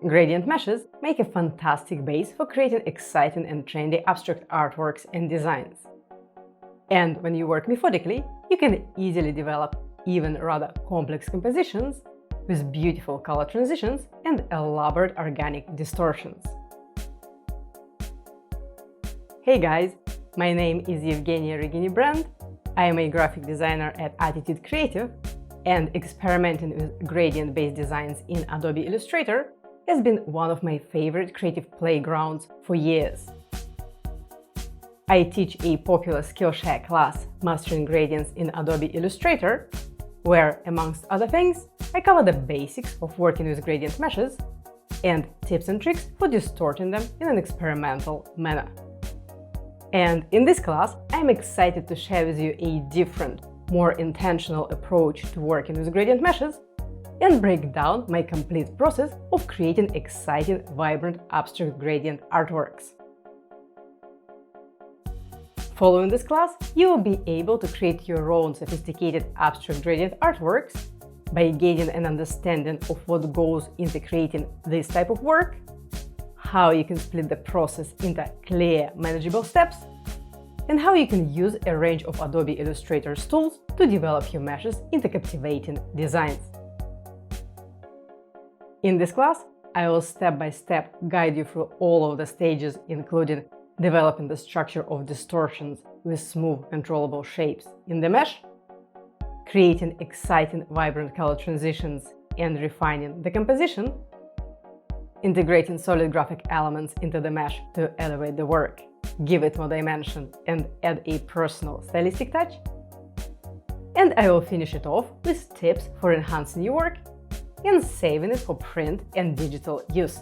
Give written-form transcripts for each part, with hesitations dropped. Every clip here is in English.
Gradient meshes make a fantastic base for creating exciting and trendy abstract artworks and designs. And when you work methodically, you can easily develop even rather complex compositions with beautiful color transitions and elaborate organic distortions. Hey guys, my name is Evgenia Regini-Brand. I am a graphic designer at Attitude Creative, and experimenting with gradient-based designs in Adobe Illustrator has been one of my favorite creative playgrounds for years. I teach a popular Skillshare class, Mastering Gradients in Adobe Illustrator, where, amongst other things, I cover the basics of working with gradient meshes and tips and tricks for distorting them in an experimental manner. And in this class, I'm excited to share with you a different, more intentional approach to working with gradient meshes and break down my complete process of creating exciting, vibrant, abstract gradient artworks. Following this class, you will be able to create your own sophisticated abstract gradient artworks by gaining an understanding of what goes into creating this type of work, how you can split the process into clear, manageable steps, and how you can use a range of Adobe Illustrator's tools to develop your meshes into captivating designs. In this class, I will step-by-step guide you through all of the stages, including developing the structure of distortions with smooth, controllable shapes in the mesh, creating exciting, vibrant color transitions and refining the composition, integrating solid graphic elements into the mesh to elevate the work, give it more dimension, and add a personal stylistic touch. And I will finish it off with tips for enhancing your work and saving it for print and digital use.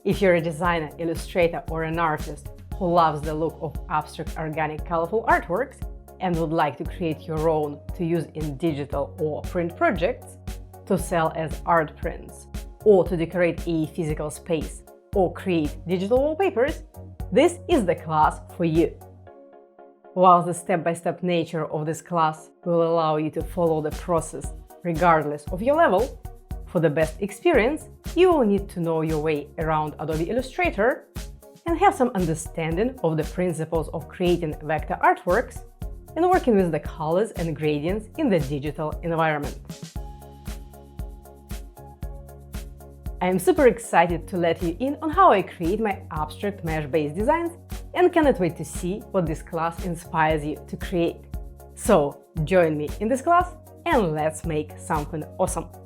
If you're a designer, illustrator, or an artist who loves the look of abstract, organic, colorful artworks and would like to create your own to use in digital or print projects, to sell as art prints, or to decorate a physical space, or create digital wallpapers, this is the class for you. While the step-by-step nature of this class will allow you to follow the process regardless of your level, for the best experience, you will need to know your way around Adobe Illustrator and have some understanding of the principles of creating vector artworks and working with the colors and gradients in the digital environment. I am super excited to let you in on how I create my abstract mesh-based designs and cannot wait to see what this class inspires you to create. So join me in this class and let's make something awesome!